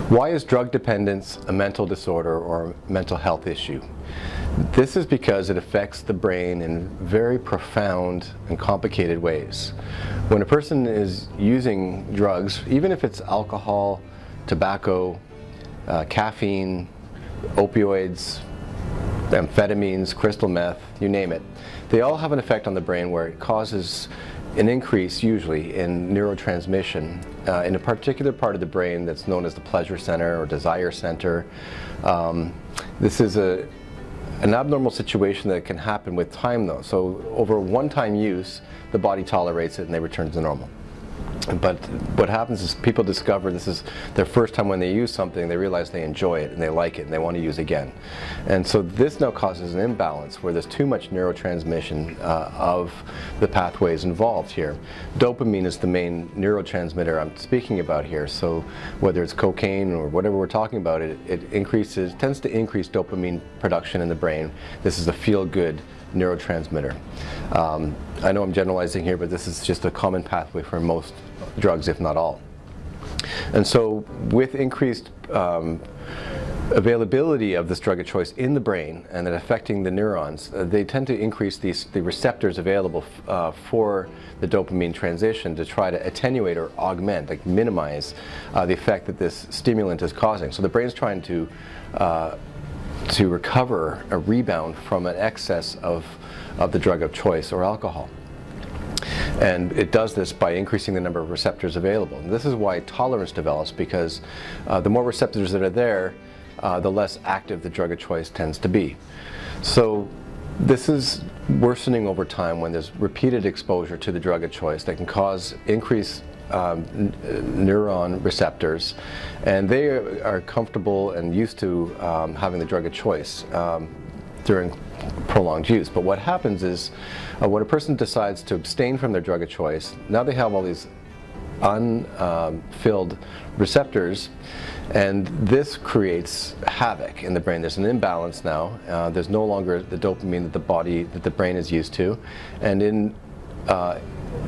Why is drug dependence a mental disorder or a mental health issue? This is because it affects the brain in very profound and complicated ways. When a person is using drugs, even if it's alcohol, tobacco, caffeine, opioids, amphetamines, crystal meth, you name it, they all have an effect on the brain where it causes an increase usually in neurotransmission in a particular part of the brain that's known as the pleasure center or desire center. This is an abnormal situation that can happen with time though. So over one-time use, the body tolerates it and they return to normal. But what happens is people discover this is their first time when they use something, they realize they enjoy it and they like it and they want to use again. And so this now causes an imbalance where there's too much neurotransmission of the pathways involved here. Dopamine is the main neurotransmitter I'm speaking about here. So whether it's cocaine or whatever we're talking about, it tends to increase dopamine production in the brain. This is a feel-good neurotransmitter. I know I'm generalizing here, but this is just a common pathway for most drugs, if not all. And so with increased availability of this drug of choice in the brain and it affecting the neurons, they tend to increase the receptors available for the dopamine transition to try to attenuate or augment, like minimize the effect that this stimulant is causing. So the brain's trying to recover a rebound from an excess of the drug of choice or alcohol. And it does this by increasing the number of receptors available. And this is why tolerance develops, because the more receptors that are there, the less active the drug of choice tends to be. So this is worsening over time when there's repeated exposure to the drug of choice that can cause increased neuron receptors, and they are comfortable and used to having the drug of choice during prolonged use. But what happens is when a person decides to abstain from their drug of choice, now they have all these unfilled receptors, and this creates havoc in the brain. There's an imbalance now. There's no longer the dopamine that the brain is used to, and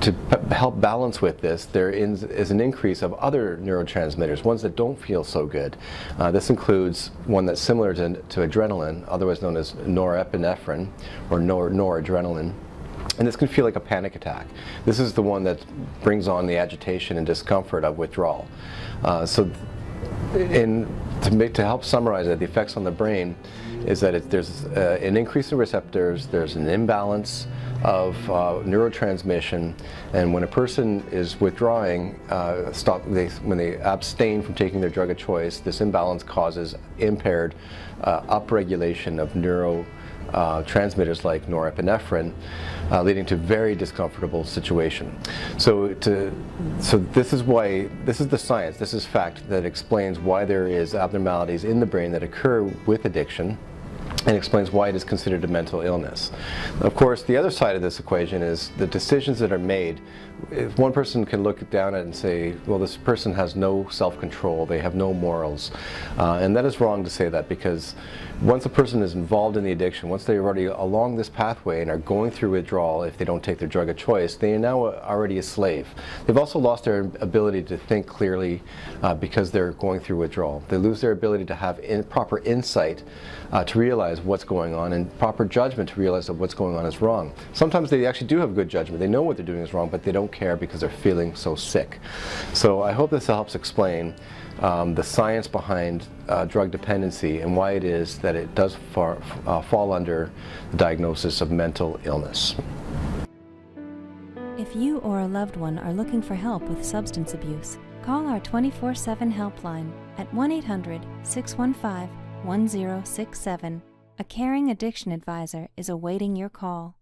to help balance with this, there is an increase of other neurotransmitters, ones that don't feel so good. This includes one that's similar to adrenaline, otherwise known as norepinephrine or noradrenaline. And this can feel like a panic attack. This is the one that brings on the agitation and discomfort of withdrawal. To help summarize it, the effects on the brain is that there's an increase in receptors, there's an imbalance of neurotransmission, and when a person is withdrawing, when they abstain from taking their drug of choice, this imbalance causes impaired upregulation of neurotransmitters like norepinephrine, leading to very discomfortable situation. So this is the science, this is fact that explains why there is abnormalities in the brain that occur with addiction, and explains why it is considered a mental illness. Of course, the other side of this equation is the decisions that are made. If one person can look down at it and say, well, this person has no self-control, they have no morals. And that is wrong to say that, because once a person is involved in the addiction, once they're already along this pathway and are going through withdrawal, if they don't take their drug of choice, they are now already a slave. They've also lost their ability to think clearly because they're going through withdrawal. They lose their ability to have proper insight to realize what's going on, and proper judgment to realize that what's going on is wrong. Sometimes they actually do have good judgment. They know what they're doing is wrong, but they don't care because they're feeling so sick. So I hope this helps explain the science behind drug dependency and why it is that it does fall under the diagnosis of mental illness. If you or a loved one are looking for help with substance abuse, call our 24/7 helpline at 1-800-615-1067. A caring addiction advisor is awaiting your call.